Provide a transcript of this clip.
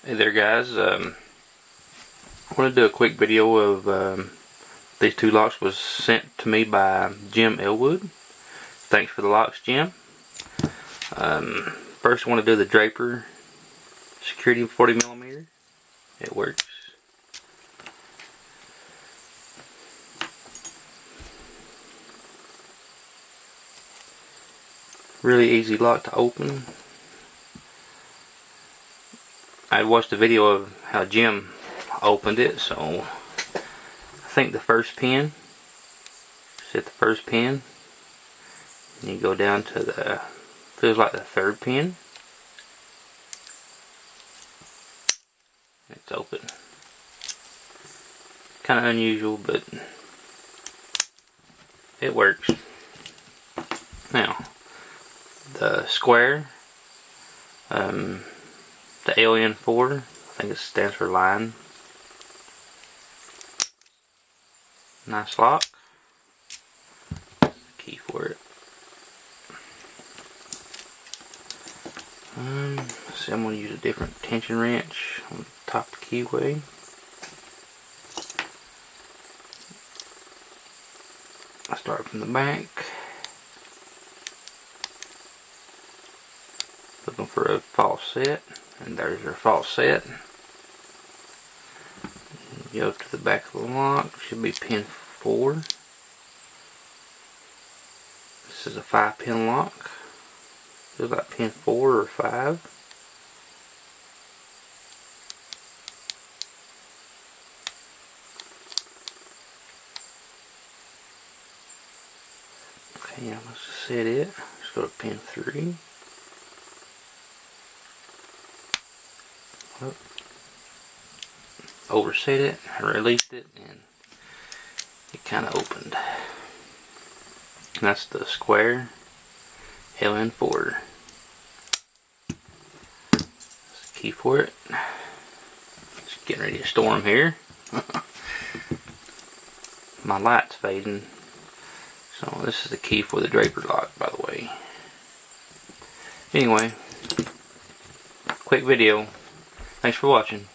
Hey there guys, I want to do a quick video of these two locks was sent to me by Jim Elwood. Thanks for the locks, Jim. First I want to do the Draper security 40mm. It works. Really easy lock to open. I watched a video of how Jim opened it, so I think the first pin, set the first pin, and you go down to the, feels like the third pin. It's open. Kind of unusual, but it works. Now, the Squire, the ALN4, I think it stands for line. Nice lock. Key for it. Let's see, I'm going to use a different tension wrench on the top of the keyway. I start from the back. Looking for a false set, and there's your false set. You go to the back of the lock, should be pin 4. This is a 5-pin lock. Feels like pin 4 or 5. Okay, I must have set it. Let's go to pin 3. Oh. Overset it, released it, and it kind of opened. And that's the Squire LN4. That's the key for it. Just getting ready to store them here. My light's fading. So this is the key for the Draper lock, by the way. Anyway, quick video. Thanks for watching.